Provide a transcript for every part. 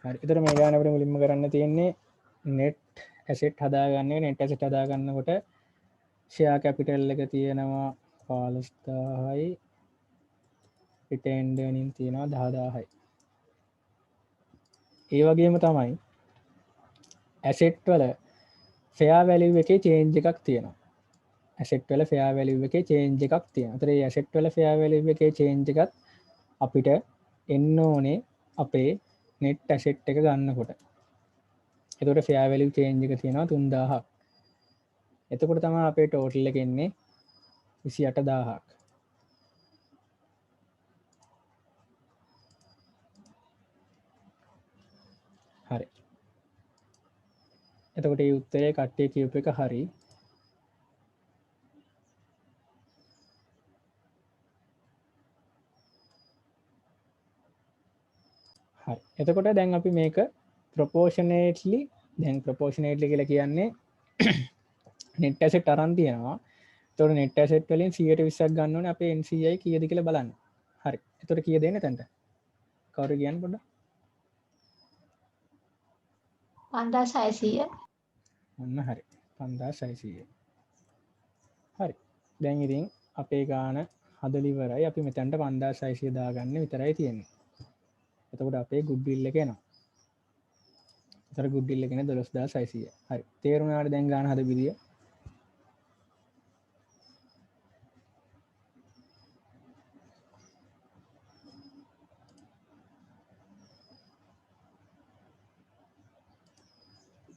හරි. ඒතර මේ ගාන අපිට මුලින්ම කරන්න තියෙන්නේ net asset හදාගන්නේ. net asset හදාගන්නකොට share capital එක තියෙනවා 15000යි retained earning තියෙනවා 10000යි. ඒ වගේම තමයි asset වල fair value එකේ change එකක් තියෙනවා. asset වල fair value එකේ change එකක් තියෙනවා. ඒතර මේ asset වල fair value එකේ change එකත් අපිට එන්න ඕනේ අපේ net asset එක ගන්නකොට. එතකොට fair value change එක තියෙනවා 3000ක්. එතකොට තමයි අපේ total එක එන්නේ 28000ක්. හරි. එතකොට මේ උත්තරේ කට්ටිය කියපු එක හරි. හරි. එතකොට දැන් අපි මේක proportionately දැන් proportionately කියලා කියන්නේ net asset අරන් තියෙනවා. එතකොට net asset වලින් 120ක් ගන්න ඕනේ අපේ NCI කීයද කියලා බලන්න. හරි. එතකොට කීයද එන්නේ එතනට? කවුරු කියන්න පොඩ්ඩක්? 5600. ඔන්න හරි. 5600. හරි. දැන් ඉතින් අපේ ගාන හදලා ඉවරයි. අපි මෙතනට 5600 දාගන්න විතරයි තියෙන්නේ. එතකොට අපේ goodwill එක එනවා. එතකොට goodwill එක එන්නේ 12600. හරි. තේරුණාද දැන් ගාන හද විදිය?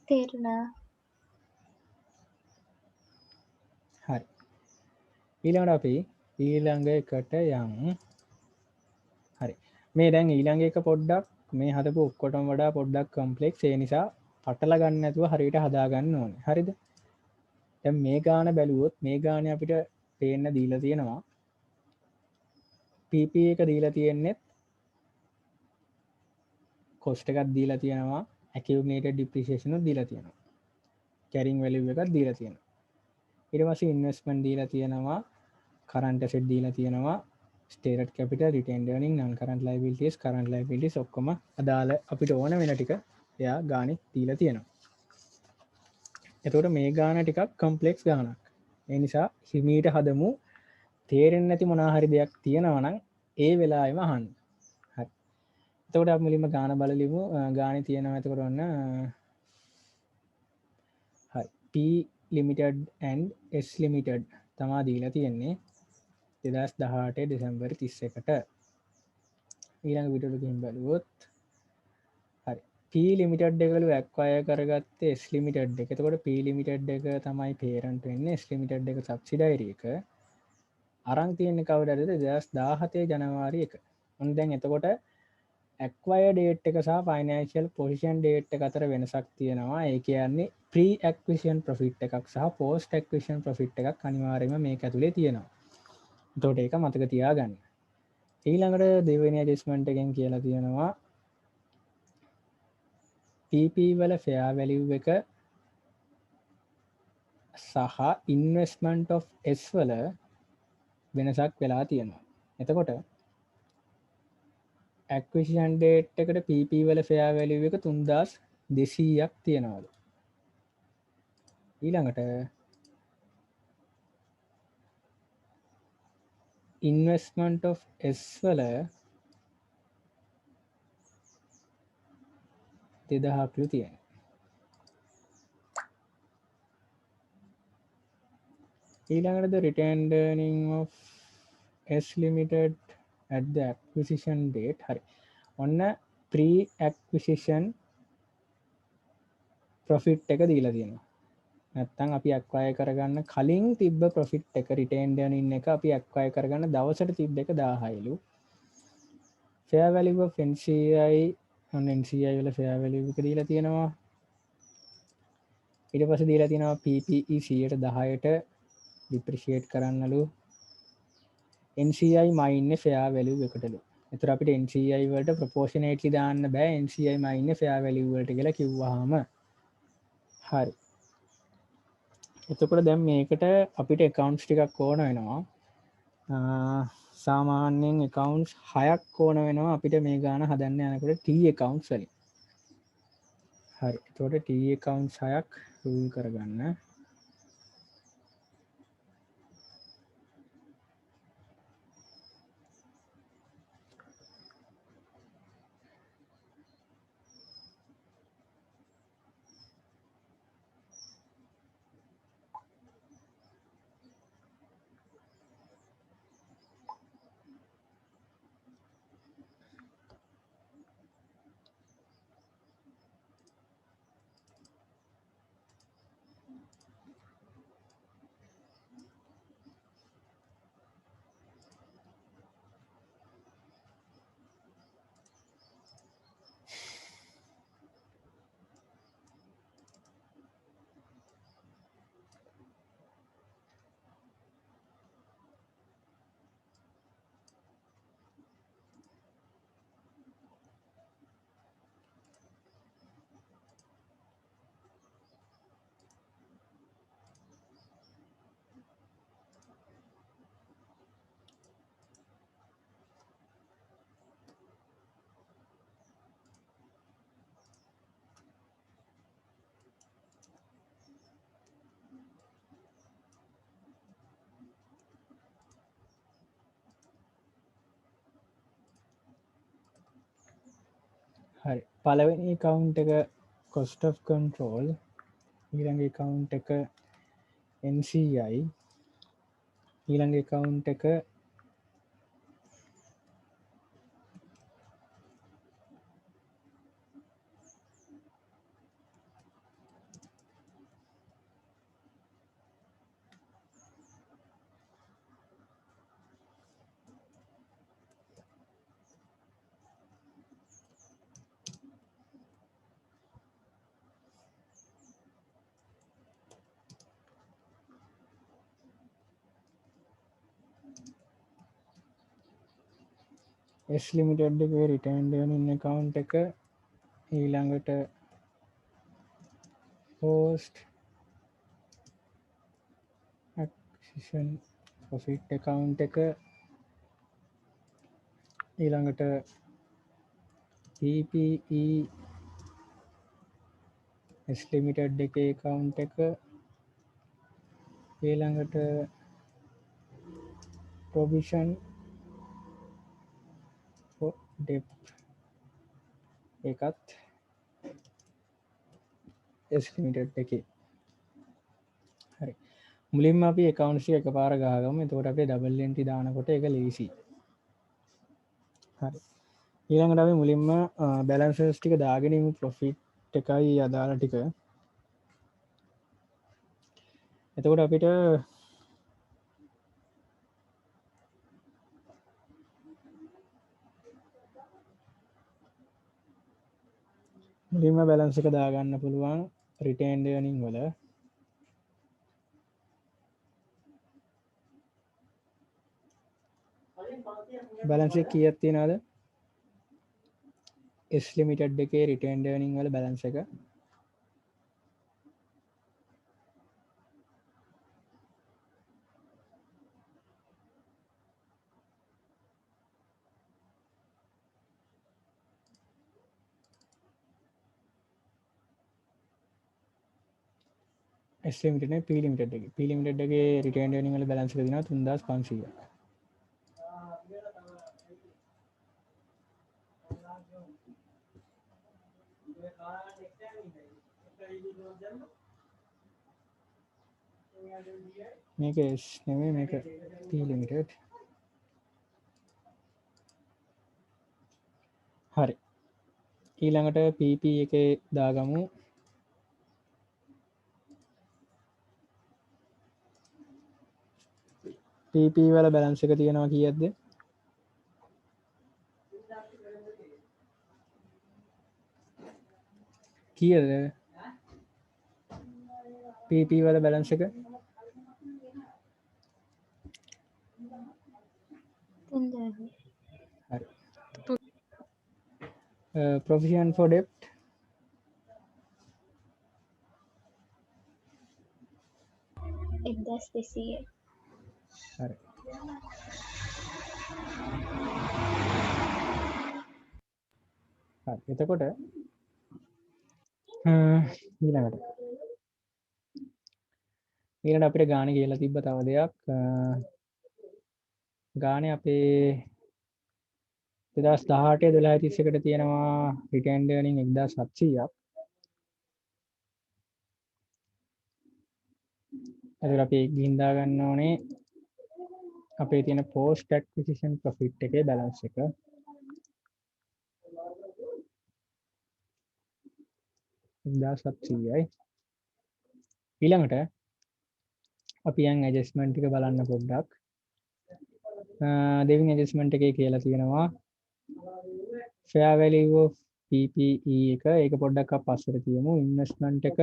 තේරුණා. හරි. ඊළඟට අපි ඊළඟ එකට යමු. හරි. මේ දැන් ඊළඟ එක පොඩ්ඩක් මේ හදපු ඔක්කොටම වඩා පොඩ්ඩක් කොම්ප්ලෙක්ස්. ඒ නිසා පටල ගන්න නැතුව හරියට හදා ගන්න ඕනේ. හරිද? දැන් මේ ගාන බැලුවොත් මේ ගානේ අපිට පේන්න දීලා තියෙනවා PP එක දීලා තියෙන්නේ cost එකක් දීලා තියෙනවා accumulated depreciation උත් දීලා තියෙනවා carrying value එකක් දීලා තියෙනවා ඊට පස්සේ investment දීලා තියෙනවා current asset දීලා තියෙනවා stated capital retained earning non current liabilities ඔක්කොම අදාළ අපිට ඕන වෙන ටික එයා ගානේ දීලා තියෙනවා එතකොට මේ ගාන ටිකක් කොම්ප්ලෙක්ස් ගානක් ඒ නිසා හිමීට හදමු තේරෙන්නේ නැති මොනවා හරි දෙයක් තියෙනවා නම් ඒ වෙලාවෙම අහන්න හරි එතකොට අපි මුලින්ම ගාන බලලිමු ගානේ තියෙනවා එතකොට ඔන්න හරි P limited and S limited තමයි දීලා තියෙන්නේ 2018 දෙසැම්බර් 31ට ඊළඟ වීඩියෝ එකකින් බලුවොත් හරි P limited එකලු acquire කරගත්තේ S limited එක. එතකොට P limited එක තමයි parent වෙන්නේ. S limited එක subsidiary එක. අරන් තියෙන්නේ කවදද 2017 ජනවාරි 1. ඔන්න දැන් එතකොට acquire date එක සහ financial position date එක අතර වෙනසක් තියෙනවා. ඒ කියන්නේ pre acquisition profit එකක් සහ post acquisition profit එකක් අනිවාර්යයෙන්ම මේක ඇතුලේ තියෙනවා. එතකොට ඒක මතක තියාගන්න. ඊළඟට දෙවෙනි adjustment එකෙන් කියලා තියෙනවා PP වල fair value එක සහ investment of S වල වෙනසක් වෙලා තියෙනවා. එතකොට acquisition date එකට PP වල fair value එක 3200ක් තියෙනවලු. ඊළඟට investment of S වල 2000ක්ලු තියෙනවා. ඊළඟට the retained earning of S limited at the acquisition date හරි. ඔන්න pre acquisition profit එක දීලා තියෙනවා. නැත්තම් අපි acquire කරගන්න කලින් තිබ්බ profit එක retained earning එක අපි acquire කරගන්න දවසට තිබ්බ එක 1000යිලු. fair value of NCI ඔන්න NCI වල fair value එක දීලා තියෙනවා. ඊට පස්සේ දීලා තියෙනවා PPE 10%ට depreciate කරන්නලු. NCI මයින්නේ fair value එකටලු. එතකොට අපිට NCI වලට proportionately දාන්න බෑ NCI මයින්නේ fair value වලට කියලා කිව්වහම. හරි. එතකොට දැන් මේකට අපිට accounts ටිකක් ඕන වෙනවා. සාමාන්‍යයෙන් accounts 6ක් ඕන වෙනවා අපිට මේ ගාන හදන්න යනකොට T accounts වලින්. හරි එතකොට T account 6ක් රූල් කරගන්න හරි පළවෙනි account එක cost of control ඊළඟ account එක NCI ඊළඟ account එක S limited එකේ retained earning account එක ඊළඟට post acquisition profit account එක ඊළඟට PPE S limited එකේ account එක ඊළඟට provision for debt එකත් S limited එකේ හරි මුලින්ම අපි accounts එක එකපාර ගහගමු එතකොට අපේ double entry දානකොට ඒක ලේසි හරි ඊළඟට අපි මුලින්ම balances ටික දාගෙන ඉමු profit එකයි අදාළ ටික එතකොට අපිට මුලින්ම balance එක දාගන්න පුළුවන් retained earning වල balance එක කීයක් තියෙනවද S limited එකේ retained earning වල balance එක S limited නේ P limited එකේ P limited එකේ retained earning වල balance එක දෙනවා 3500ක් මේක S නෙමෙයි මේක P limited හරි ඊළඟට PP එකේ දාගමු PP වල balance එක තියෙනවා කීයක්ද කීයද PP වල balance එක හරි provision for debt එක්දස් දෙසීය හරි හරි එතකොට ඊළඟට අපිට ගාන කියලා තිබ්බ තව දෙයක් ගානේ අපේ 2018 1231ට තියෙනවා රිටර්න් earning 1700ක්. එතකොට අපි ගිහින් දා ගන්න ඕනේ අපේ තියෙන post acquisition profit එකේ balance එක. ඊළඟට අපි යන් ඇඩ්ජස්ට්මන්ට් ටික බලන්න පොඩ්ඩක්. දෙවෙනි ඇඩ්ජස්ට්මන්ට් එකේ කියලා තියෙනවා fair value of PPE එක. ඒක පොඩ්ඩක් අපි පස්සට තියමු. ඉන්වෙස්ට්මන්ට් එක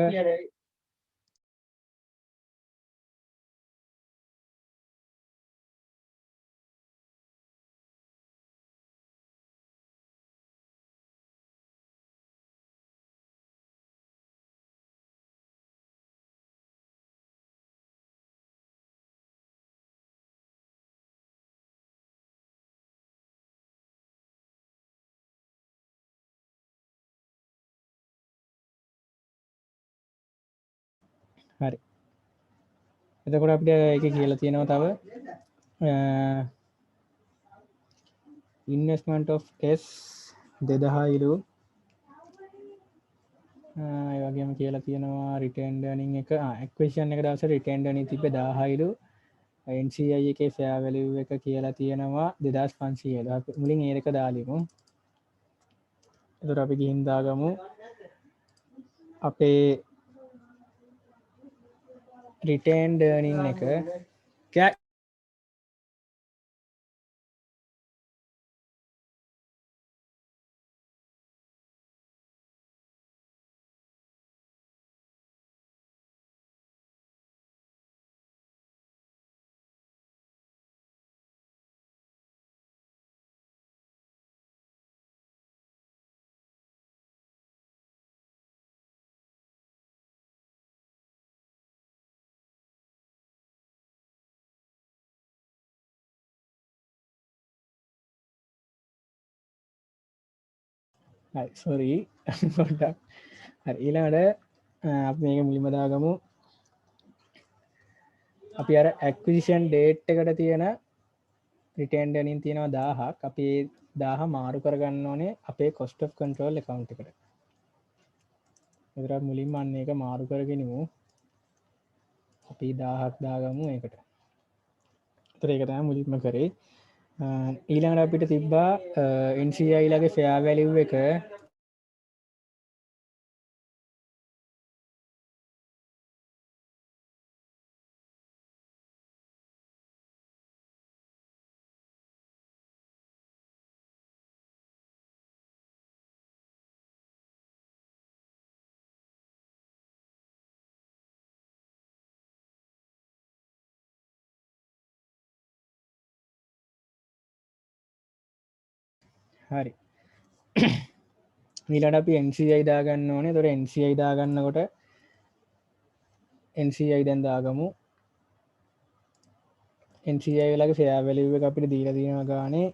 හරි. එතකොට අපිට ඒක කියලා තියෙනවා තව investment of S 2000 ඒ වගේම කියලා තියෙනවා return earning එක acquisition එක දවසේ return earning තිබ්බ 1000 NCI එකේ fair value එක කියලා තියෙනවා 2500. අපි මුලින් ඒ එක දාලිමු. එතකොට අපි ගිහින් දාගමු අපේ retained earning එක sorry පොඩ්ඩක්. හරි ඊළඟට අපි මේක මුලින්ම දාගමු. අපි අර acquisition date එකට තියෙන retained earning තියෙනවා 1000ක්. අපි 1000 මාරු කරගන්න ඕනේ අපේ cost of control account එකට. ඒතරත් මුලින්ම අන්න ඒක මාරු කරගෙනමු. අපි 1000ක් දාගමු ඒකට. ඒතර ඒක තමයි මුලින්ම කරේ. ඊළඟට අපිට තිබ්බා NCI ලගේ fair value එක හරි. ඊළඟට අපි NCI දාගන්න ඕනේ. ඒතර NCI දාගන්නකොට NCI දැන් දාගමු. NCI වලගේ fair value එක අපිට දීලා තියෙනවා ගානේ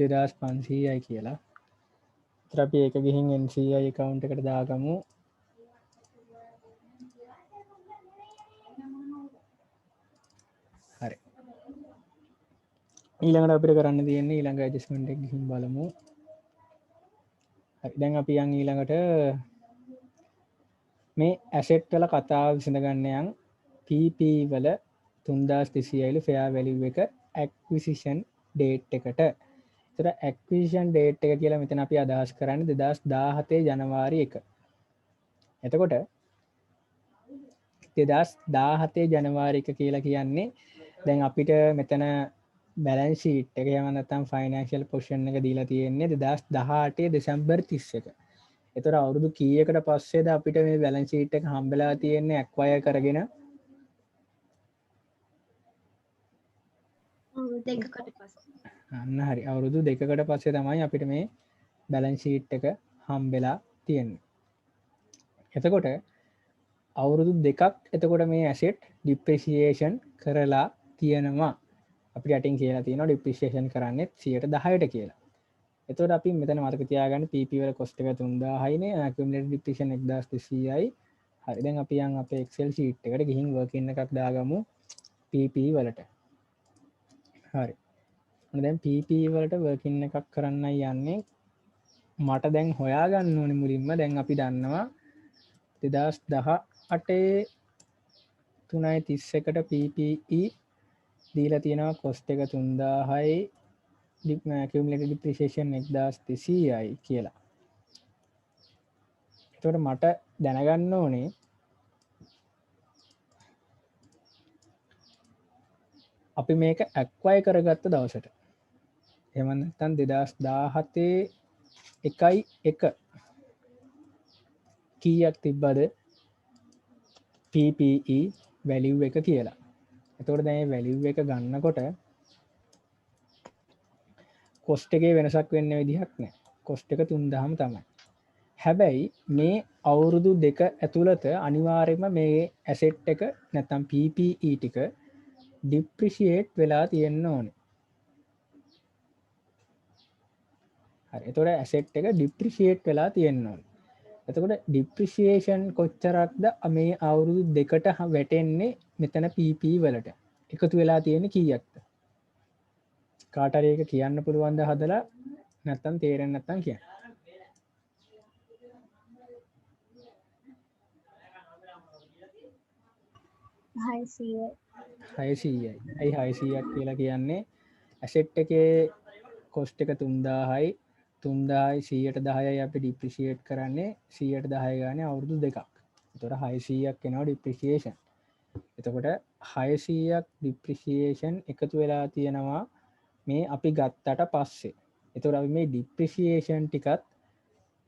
2500යි කියලා. ඒතර අපි ඒක ගිහින් NCI account එකට දාගමු. හරි. ඊළඟට අපිට කරන්න තියෙන්නේ ඊළඟ ඇඩ්ජස්ට්මන්ට් එක ගිහින් බලමු. හරි දැන් අපි යන් ඊළඟට මේ ඇසෙට් වල කතාව විසඳ ගන්න යන් PP වල 3200 fair value එක acquisition date එකට. ඒතර acquisition date එක කියලා මෙතන අපි අදහස් කරන්නේ 2017 ජනවාරි 1. එතකොට 2017 ජනවාරි 1 කියලා කියන්නේ දැන් අපිට මෙතන balance sheet එක එහෙම නැත්නම් financial position එක දීලා තියෙන්නේ 2018 දෙසැම්බර් 31. ඒතර අවුරුදු කීයකට පස්සේද අපිට මේ balance sheet එක හම්බෙලා තියෙන්නේ acquire කරගෙන? දෙකකට පස්සේ. අන්න හරි. අවුරුදු 2කට පස්සේ තමයි අපිට මේ balance sheet එක හම්බෙලා තියෙන්නේ. එතකොට අවුරුදු 2ක් එතකොට මේ asset depreciation කරලා තියෙනවා. අපිට යටින් කියලා තියෙනවා depreciation කරන්නේ 10%ට කියලා. එතකොට අපි මෙතන මතක තියාගන්න PP වල cost එක 3000යිනේ accumulated depreciation 1200යි. හරි දැන් අපි යන් අපේ Excel sheet එකට ගිහින් working එකක් දාගමු PP වලට. හරි. දැන් PP වලට working එකක් කරන්නයි යන්නේ. මට දැන් හොයාගන්න ඕනේ මුලින්ම දැන් අපි දන්නවා 2018 3.31ට PPE දීලා තියෙනවා cost එක 3000යි accumulated depreciation 1200යි කියලා. එතකොට මට දැනගන්න ඕනේ අපි මේක acquire කරගත්ත දවසට. එහෙම නැත්නම් 2017 1.1 කීයක් තිබ්බද PPE value එක කියලා. එතකොට දැන් මේ value එක ගන්නකොට cost එකේ වෙනසක් වෙන්න විදිහක් නැහැ. cost එක 3000ම තමයි. හැබැයි මේ අවුරුදු දෙක ඇතුළත අනිවාර්යයෙන්ම මේ asset එක නැත්නම් PPE ටික depreciate වෙලා තියෙන්න ඕනේ. හරි. එතකොට asset එක depreciate වෙලා තියෙන්න ඕනේ. එතකොට depreciation කොච්චරක්ද මේ අවුරුදු දෙකට වැටෙන්නේ මෙතන PP වලට? එකතු වෙලා තියෙන්නේ කීයක්ද? කාට හරි එක කියන්න පුළුවන්ද හදලා නැත්තම් තේරෙන්නේ නැත්තම් කියන්න. 600යි. ඇයි 600ක් කියලා කියන්නේ asset එකේ cost එක 3000යි 3000යි 110යි අපි depreciate කරන්නේ 110 ගානේ අවුරුදු දෙකක්. එතකොට 600ක් එනවා depreciation. එතකොට 600ක් depreciation එකතු වෙලා තියෙනවා මේ අපි ගත්තට පස්සේ. එතකොට අපි මේ depreciation ටිකත්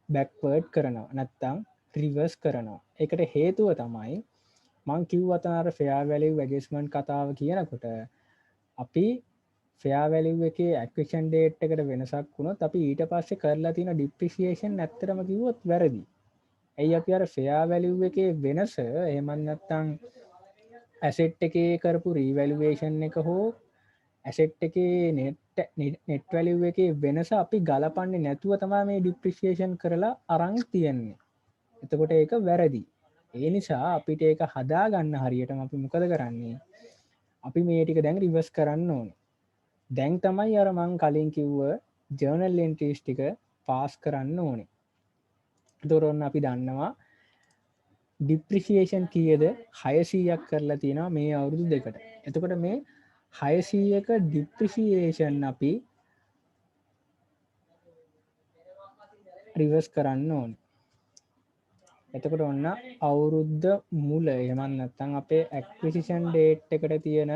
backward කරනවා නැත්තම් reverse කරනවා. ඒකට හේතුව තමයි මං කිව්වා අර fair value adjustment කතාව කියනකොට අපි fair value එකේ acquisition date එකට වෙනසක් වුණොත් අපි ඊට පස්සේ කරලා තියෙන depreciation ඇත්තටම කිව්වොත් වැරදි. ඇයි අපි අර fair value එකේ වෙනස එහෙම නැත්නම් asset එකේ කරපු revaluation එක හෝ asset එකේ net value එකේ වෙනස අපි ගලපන්නේ නැතුව තමයි මේ depreciation කරලා අරන් තියන්නේ. එතකොට ඒක වැරදි. ඒ නිසා අපිට ඒක හදාගන්න හරියටම අපි මොකද කරන්නේ? අපි මේ ටික දැන් රිවර්ස් කරන්න ඕනේ. දැන් තමයි අර මං කලින් කිව්ව ජර්නල් එන්ට්‍රීස් ටික පාස් කරන්න ඕනේ. එතකොට ඔන්න අපි දන්නවා ඩිප්‍රිසියේෂන් කීයද 600ක් කරලා තියෙනවා මේ අවුරුදු දෙකට. එතකොට මේ 600ක ඩිප්‍රිසියේෂන් අපි රිවර්ස් කරන්න ඕනේ. එතකොට ඔන්න අවුරුද්ද මුල එහෙම නැත්නම් අපේ ඇක්විසිෂන් ඩේට් එකට තියෙන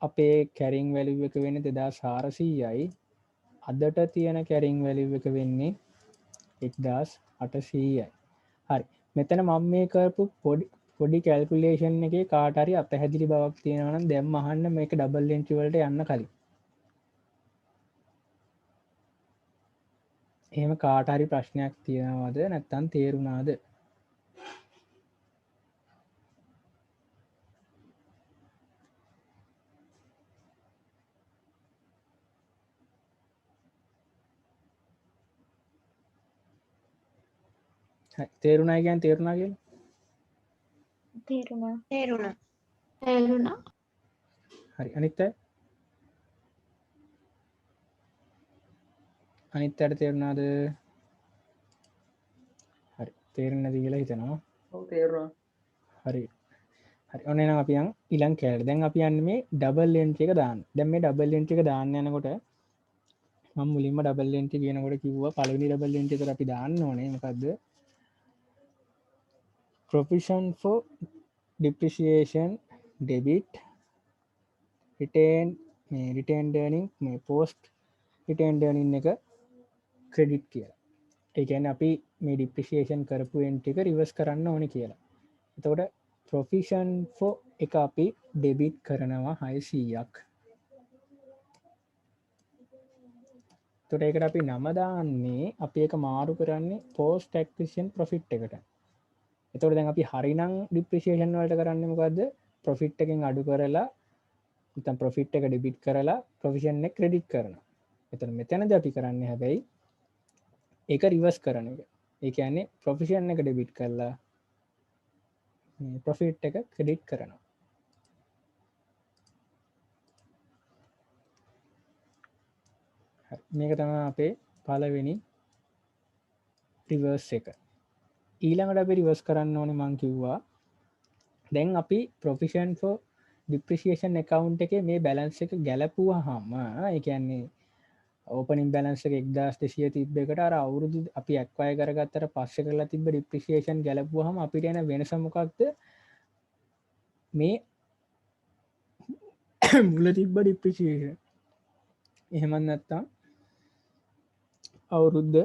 අපේ කැරින් වැලියු එක වෙන්නේ 2400යි අදට තියෙන කැරින් වැලියු එක වෙන්නේ 1800යි. හරි. මෙතන මම මේ කරපු පොඩි කැල්කියුලේෂන් එකේ කාට හරි අපැහැදිලි බවක් තියෙනවා නම් දැන් අහන්න මේක ඩබල් එන්ට්‍රි වලට යන්න කලින්. එහෙම කාට හරි ප්‍රශ්නයක් තියෙනවද නැත්නම් තේරුණාද? හරි තේරුණා කියන්නේ තේරුණා කියලා? තේරුණා. හරි අනිත් අයට තේරුණාද? හරි තේරෙන්නේ නැති කියලා හිතනවා. ඔව් තේරුණා. හරි. හරි ඔන්න එහෙනම් අපි යන් ඊළඟ කැලේ. දැන් අපි යන්නේ මේ ඩබල් එන්ට්‍රි එක දාන්න. දැන් මේ ඩබල් එන්ට්‍රි එක දාන්න යනකොට මම මුලින්ම ඩබල් එන්ට්‍රි කියනකොට කිව්වා පළවෙනි ඩබල් එන්ට්‍රි එකට අපි දාන්න ඕනේ මොකද්ද? provision for depreciation debit retained earning මේ post retained earning එක credit කියලා. ඒ කියන්නේ අපි මේ depreciation කරපු entry එක reverse කරන්න ඕනේ කියලා. එතකොට provision for එක අපි debit කරනවා 600ක්. එතකොට ඒකට අපි නම දාන්නේ අපි ඒක මාරු කරන්නේ post acquisition profit එකට. එතකොට දැන් අපි හරිනම් depreciation වලට කරන්නේ මොකද්ද? profit එකෙන් අඩු කරලා නැත්නම් ප්‍රොෆිට් එක ඩෙබිට් කරලා ප්‍රොවිෂන් එක ක්‍රෙඩිට් කරනවා. එතන මෙතනදී අපි කරන්නේ හැබැයි ඒක රිවර්ස් කරන එක. ඒ කියන්නේ ප්‍රොවිෂන් එක ඩෙබිට් කරලා ප්‍රොෆිට් එක ක්‍රෙඩිට් කරනවා. මේක තමයි අපේ පළවෙනි රිවර්ස් එක. ඊළඟට අපි රිවර්ස් කරන්න ඕනේ මං කිව්වා දැන් අපි ප්‍රොෆිෂන් ෆෝ ඩිප්‍රිසියේෂන් account එකේ මේ බැලන්ස් එක ගැලපුවාම ඒ කියන්නේ ඕපනින් බැලන්ස් එක 1200 තිබ්බ එකට අර අවුරුදු අපි ඇක්වයර් කරගත්තට පස්සේ කරලා තිබ්බ ඩිප්‍රිසියේෂන් ගැලපුවාම අපිට එන වෙනස මොකක්ද මේ මුල තිබ්බ ඩිප්‍රිසියේෂන් එහෙම නැත්තම් අවුරුද්ද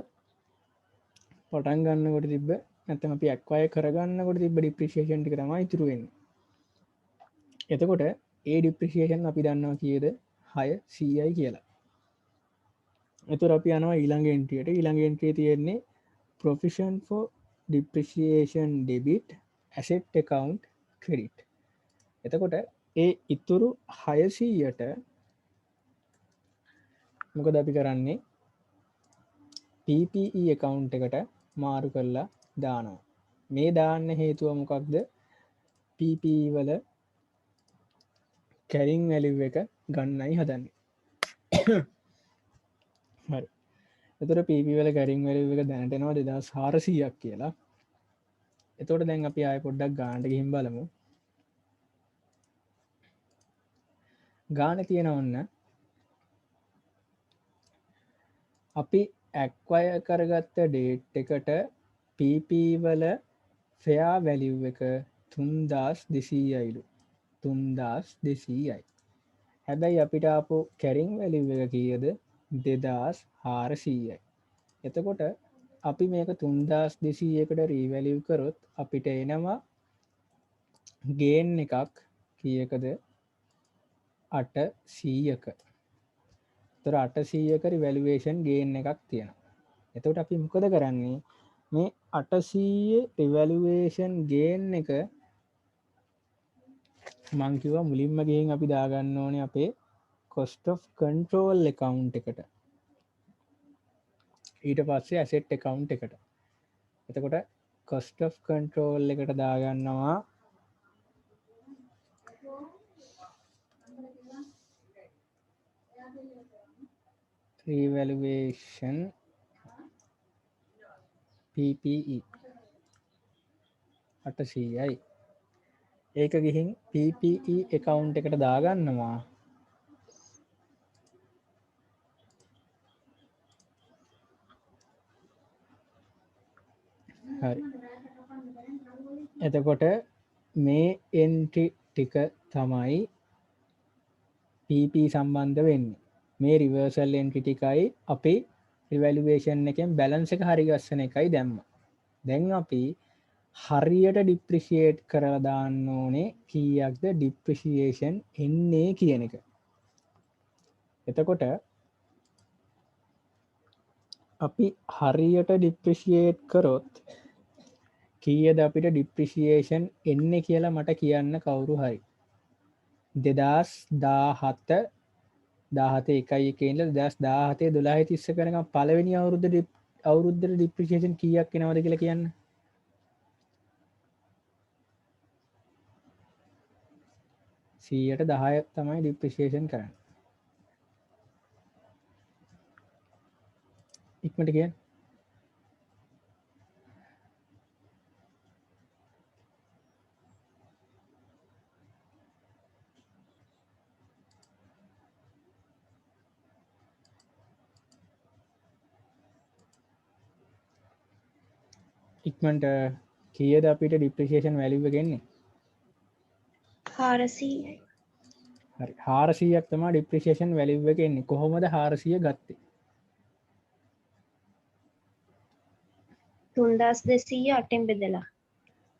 පටන් ගන්නකොට තිබ්බ නැත්නම් අපි ඇක්වයර් කරගන්නකොට තිබ්බ ඩිප්‍රිසියේෂන් ටික තමයි ඉතුරු වෙන්නේ. එතකොට ඒ ඩිප්‍රිසියේෂන් අපි දන්නවා කීයද 600යි කියලා. එතකොට අපි යනවා ඊළඟ එන්ට්‍රියට. ඊළඟ එන්ට්‍රියේ තියෙන්නේ provision for depreciation debit asset account credit. එතකොට ඒ ඉතුරු 600ට මොකද අපි කරන්නේ PPE account එකට මාරු කරලා දානවා. මේ දාන්න හේතුව මොකක්ද? PPE වල carrying value එක ගන්නයි හදන්නේ. හරි. එතකොට PPE වල carrying value එක දැනට එනවා 2400ක් කියලා. එතකොට දැන් අපි ආයෙ පොඩ්ඩක් ගානට ගිහින් බලමු. ගාන තියෙන ඔන්න අපි ඇක්වයර් කරගත්ත ඩේට් එකට PP වල ෆෙයා වැලිව් එක 3200යිලු 3200යි. හැබැයි අපිට ආපු කැරින් වැලිව් එක කීයද 2400යි. එතකොට අපි මේක 3200කට රීවැලිව් කරොත් අපිට එනවා ගේන් එකක් කීයකද 800ක. තොර 800ක රිවැලුවේෂන් ගේන් එකක් තියෙනවා. එතකොට අපි මොකද කරන්නේ මේ 800 රිවැලුවේෂන් ගේන් එක මං කිව්වා මුලින්ම ගේන් අපි දාගන්න ඕනේ අපේ cost of control account එකට. ඊට පස්සේ asset account එකට. එතකොට cost of control එකට දාගන්නවා revaluation PPE 800යි. ඒක ගිහින් PPE account එකට දාගන්නවා හරි. එතකොට මේ එන්ට්‍රි ටික තමයි PP සම්බන්ධ වෙන්නේ. මේ රිවර්සල් එන්ට්‍රි ටිකයි අපි රිවැලුවේෂන් එකෙන් බැලන්ස් එක හරි ගස්සන එකයි දැම්මා. දැන් අපි හරියට ඩිප්‍රිසියේට් කරලා දාන්න ඕනේ කීයක්ද ඩිප්‍රිසියේෂන් එන්නේ කියන එක. එතකොට අපි හරියට ඩිප්‍රිසියේට් කරොත් කීයද අපිට ඩිප්‍රිසියේෂන් එන්නේ කියලා මට කියන්න කවුරු හරි. 2017 එකයි එකේල 2017 12 30 කරනකම් පළවෙනි අවුරුද්දට ඩිප්‍රිසියේෂන් කීයක් එනවද කියලා කියන්න. 10% තමයි ඩිප්‍රිසියේෂන් කරන්නේ. ඉක්මනට කියන්න. ඉක්මනට කීයද අපිට ඩිප්‍රිසියේෂන් වැලියු එක එන්නේ? 400යි. හරි 400ක් තමයි ඩිප්‍රිසියේෂන් වැලියු එක එන්නේ. කොහොමද 400 ගත්තේ? 3200 8න් බෙදලා.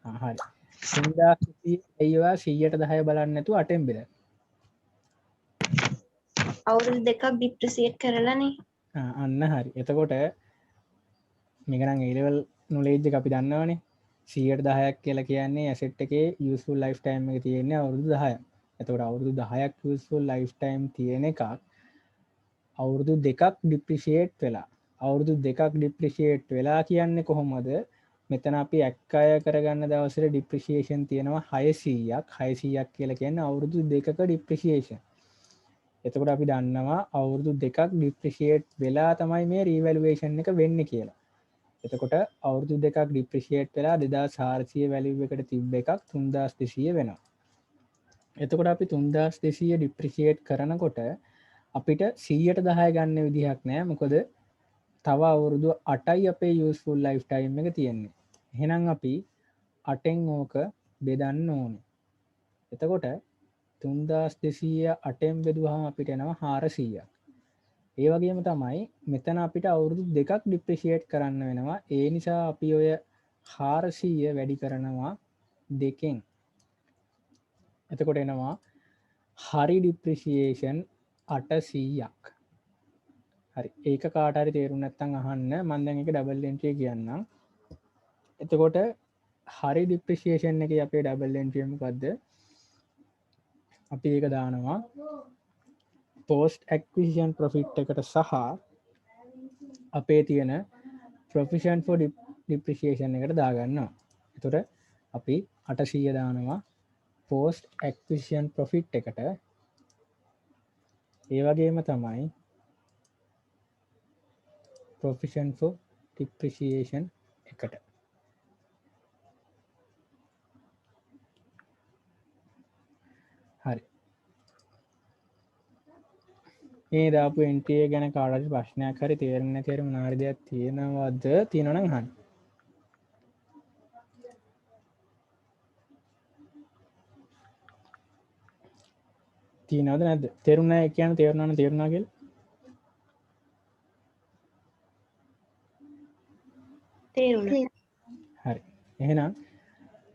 හරි 3200 ඒවා 100ට 10 බලන්න නැතුව 8න් බෙදලා. අවුරුදු දෙකක් ඩිප්‍රිසියේට් කරලානේ. අන්න හරි. එතකොට මේක නම් A level knowledge එක අපි දන්නවනේ. 100ට 10ක් කියලා කියන්නේ asset එකේ useful lifetime එක තියෙන්නේ අවුරුදු 10ක්. එතකොට අවුරුදු 10ක් යූස්ෆුල් ලයිෆ් ටයිම් තියෙන එකක් අවුරුදු 2ක් ඩිප්‍රිෂিয়েට් වෙලා අවුරුදු 2ක් ඩිප්‍රිෂিয়েට් වෙලා කියන්නේ කොහොමද මෙතන අපි එක්කය කරගන්න දවසට ඩිප්‍රිසියේෂන් තියෙනවා 600ක් කියලා කියන්නේ අවුරුදු 2ක ඩිප්‍රිසියේෂන්. එතකොට අපි දන්නවා අවුරුදු 2ක් ඩිප්‍රිසියේට් වෙලා තමයි මේ රීවැලුවේෂන් එක වෙන්නේ කියලා. එතකොට අවුරුදු 2ක් ඩිප්‍රිසියේට් වෙලා 2400 වැලියු එකට තිබ්බ එකක් 3200 වෙනවා. එතකොට අපි 3200 ඩිප්‍රිසියේට් කරනකොට අපිට 100ට 10 ගන්න විදිහක් නෑ. මොකද තව අවුරුදු 8යි අපේ යූස්ෆුල් ලයිෆ් ටයිම් එක තියෙන්නේ. එහෙනම් අපි 8න් ඕක බෙදන්න ඕනේ. එතකොට 3200 8න් බෙදුවහම අපිට එනවා 400ක්. ඒ වගේම තමයි මෙතන අපිට අවුරුදු 2ක් ඩිප්‍රිසියේට් කරන්න වෙනවා. ඒ නිසා අපි ඔය 400 වැඩි කරනවා 2කින්. එතකොට එනවා හරි ඩිප්‍රිසියේෂන් 800ක්. හරි ඒක කාට හරි තේරුම් නැත්නම් අහන්න මම දැන් ඒක ඩබල් එන්ට්‍රි කියන්නම්. එතකොට හරි ඩිප්‍රිසියේෂන් එකේ අපේ ඩබල් එන්ට්‍රි මොකද්ද? අපි ඒක දානවා post acquisition profit එකට සහ අපේ තියෙන provision for depreciation එකට දාගන්නවා. එතකොට අපි 800 දානවා post acquisition profit එකට. ඒ වගේම තමයි provision for depreciation එකට. හරි මේ දාපු එන්ට්‍රි එක ගැන කාට හරි ප්‍රශ්නයක් හරි තේරෙන්නේ නැති හරි මොනවා හරි දෙයක් තියෙනවද? තියෙනවා නම් අහන්න. තියෙනවද නැද්ද? තේරුණා නැහැ කියන්නේ තේරුණා නම් තේරුණා කියලා. තේරුණා. හරි. එහෙනම්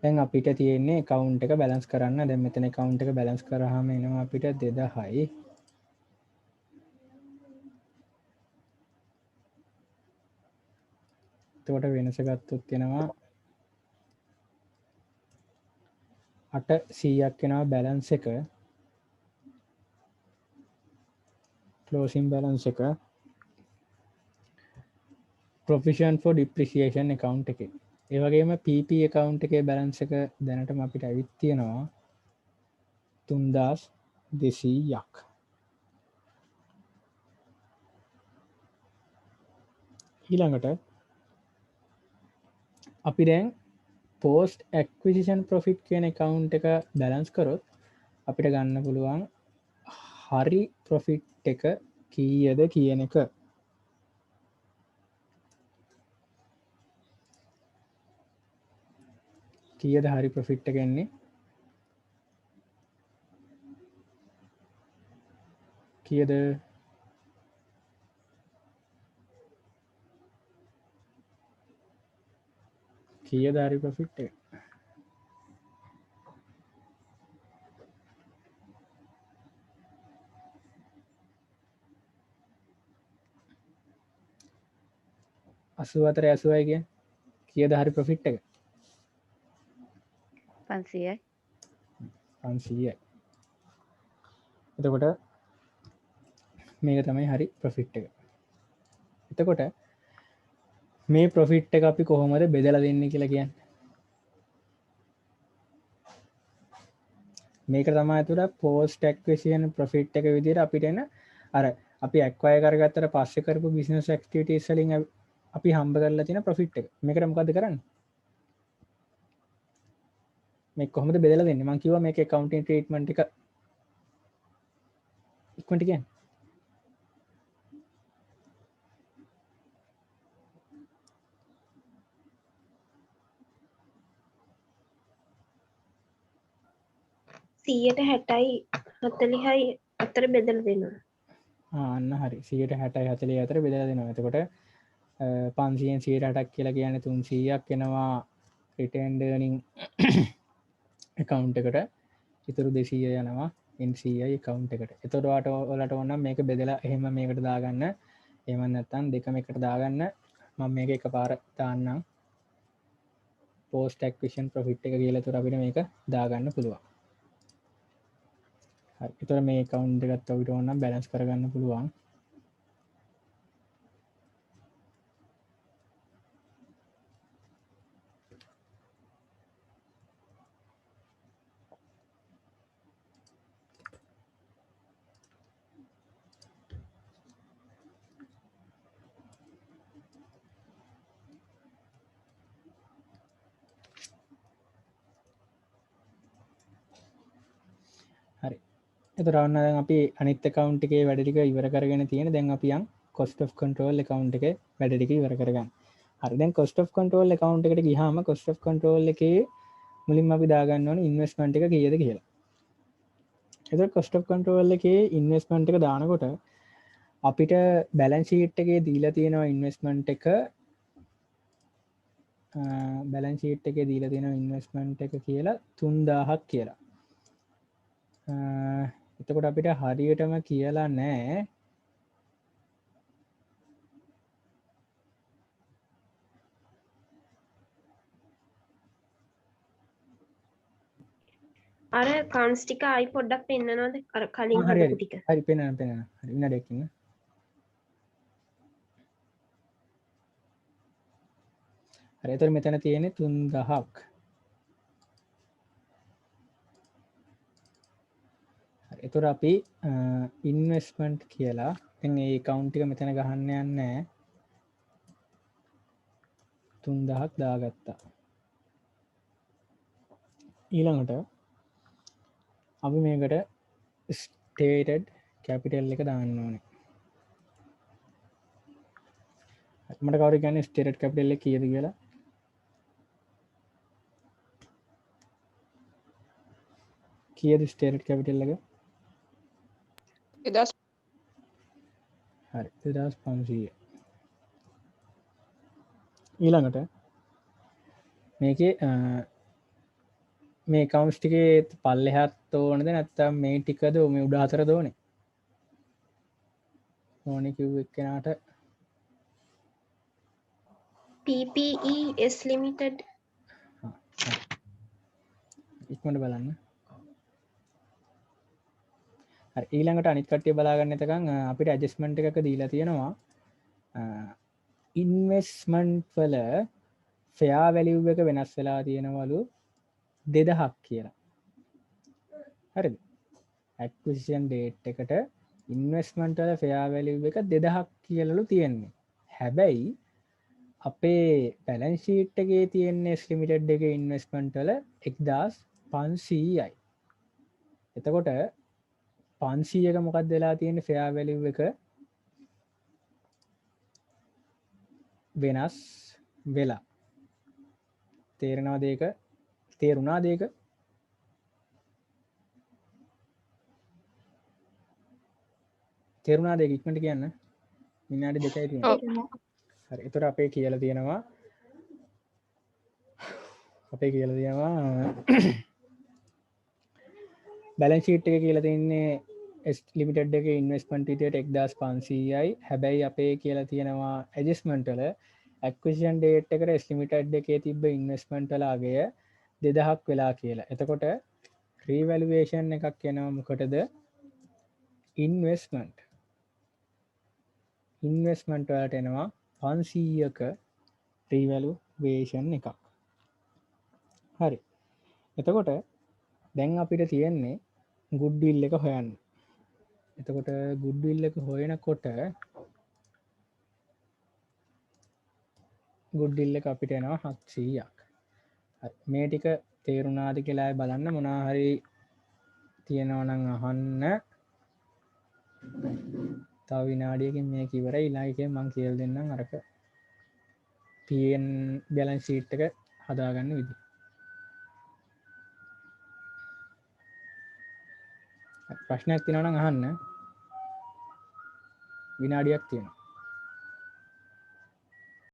දැන් අපිට තියෙන්නේ account එක balance කරන්න. දැන් මෙතන account එක balance කරාම එනවා අපිට 2000යි. එතකොට වෙනස ගත්තොත් එනවා 800ක් එනවා balance එක. closing balance එක provision for depreciation account එකේ. ඒ වගේම PP account එකේ balance එක දැනටම අපිට ඇවිත් තියෙනවා 3200ක්. ඊළඟට අපි දැන් post acquisition profit කියන account එක balance කරොත් අපිට ගන්න පුළුවන් හරි profit එක කීයද කියන එක. කීයද හරි profit එක එන්නේ? කීයද? කීයද හරි profit එක? අසූ අතරේ 80යි කියන්නේ කීයද හරි profit එක? 500යි. 500යි. එතකොට මේක තමයි හරි profit එක. එතකොට මේ profit එක අපි කොහොමද බෙදලා දෙන්නේ කියලා කියන්නේ. මේක තමයි අතට post acquisition profit එක විදිහට අපිට එන අර අපි acquire කරගත්තට පස්සේ කරපු business activities වලින් අපි හම්බ කරලා තියෙන profit එක. මේකට මොකද්ද කරන්නේ? මේක කොහොමද බෙදලා දෙන්නේ? මම කිව්වා මේක accounting treatment එක ඉක්මනට කියන්නේ. සියයට 60යි 40යි අතර බෙදලා දෙනවා. අන්න හරි 160යි 40 අතර බෙදලා දෙනවා. එතකොට 500න් 160ක් කියලා කියන්නේ 300ක් එනවා retained earning account එකට. ඉතුරු 200 යනවා NCI account එකට. එතකොට ඔයාලට ඕන නම් මේක බෙදලා එහෙම මේකට දාගන්න. එහෙම නැත්නම් දෙකම එකට දාගන්න. මම මේක එකපාර දාන්නම්. post acquisition profit එක කියලා. එතකොට අපිට මේක දාගන්න පුළුවන්. හරි එතකොට මේ account එකත් ඔබට ඕන නම් balance කරගන්න පුළුවන් හරි එතකොට ඔන්න දැන් අපි අනිත් account එකේ වැඩ ටික ඉවර කරගෙන තියෙන දැන් අපි යන් cost of control account එකේ වැඩ ටික ඉවර කරගන්න. හරි දැන් cost of control account එකට ගියාම cost of control එකේ මුලින්ම අපි දාගන්න ඕනේ investment එක කීයද කියලා. එතකොට cost of control එකේ investment එක දානකොට අපිට balance sheet එකේ දීලා තියෙනවා investment එක balance sheet එකේ දීලා තියෙනවා investment එක කියලා 3000ක් කියලා. එතකොට අපිට හරියටම කියලා නෑ අර කන්ස් ටික ආයි පොඩ්ඩක් පෙන්නනවද අර කලින් හරි හදපු ටික හරි පෙන්නන්න හරි විනාඩියක් ඉන්න හරි එතකොට මෙතන තියෙන්නේ 3000ක් හරි එතකොට අපි ඉන්වෙස්ට්මන්ට් කියලා දැන් මේ account එක මෙතන ගහන්න යන්නේ නැහැ 3000ක් දාගත්තා ඊළඟට අපි මේකට stated capital එක දාන්න ඕනේ මට කවුරු කියන්නේ stated capital එක කීයද කියලා කීයද stated capital එක 1000 හරි 2500 ඊළඟට මේකේ මේ accounts ටිකේ පල්ලෙහාත් ඕනද නැත්නම් මේ ටිකද මේ උඩ හතරද ඕනේ ඕනේ කිව්ව එක්කෙනාට PPES limited ඉක්මනට බලන්න හරි ඊළඟට අනිත් කට්ටිය බලාගන්න එතකන් අපිට ඇඩ්ජස්ට්මන්ට් එකක දීලා තියෙනවා ඉන්වෙස්ට්මන්ට් වල ෆෙයා වැලියු එක වෙනස් වෙලා තියෙනවලු 2000ක් කියලා හරිද ඇක්විසිෂන් ඩේට් එකට ඉන්වෙස්ට්මන්ට් වල ෆෙයා වැලියු එක 2000ක් කියලාලු තියෙන්නේ හැබැයි අපේ බැලන්ස් ෂීට් එකේ තියෙන්නේ S limited එකේ ඉන්වෙස්ට්මන්ට් වල 1500යි එතකොට 500ක මොකක්ද වෙලා තියෙන්නේ ෆෙයා වැලියු එක වෙනස් වෙලා තේරෙනවද ඒක තේරුණාද ඒක තේරුණාද ඒක ඉක්මනට කියන්න විනාඩි 2යි තියෙනවා හරි එතකොට අපේ කියලා තියෙනවා බැලන්ස් ෂීට් එක කියලා තියෙන්නේ S limited එකේ ඉන්වෙස්ට්මන්ට් විදියට 1500යි හැබැයි අපේ කියලා තියෙනවා ඇඩ්ජස්ට්මන්ට් වල acquisition date එකට S limited එකේ තිබ්බ ඉන්වෙස්ට්මන්ට් වල අගය 2000ක් වෙලා කියලා. එතකොට revaluation එකක් එනවා මොකටද? investment වලට එනවා 500ක revaluation එකක්. හරි. එතකොට දැන් අපිට තියෙන්නේ goodwill එක හොයන්න. එතකොට goodwill එක හොයනකොට goodwill එක අපිට එනවා 700ක්. මේ ටික තේරුණාද කියලා බලන්න මොනවා හරි තියෙනවා නම් අහන්න. තව විනාඩියකින් මේක ඉවරයි. ඊළඟ එකෙන් මම කියලා දෙන්නම් අරක PN balance sheet එක හදාගන්න විදිහ. ප්‍රශ්නයක් තියෙනවා නම් අහන්න. විනාඩියක් තියෙනවා.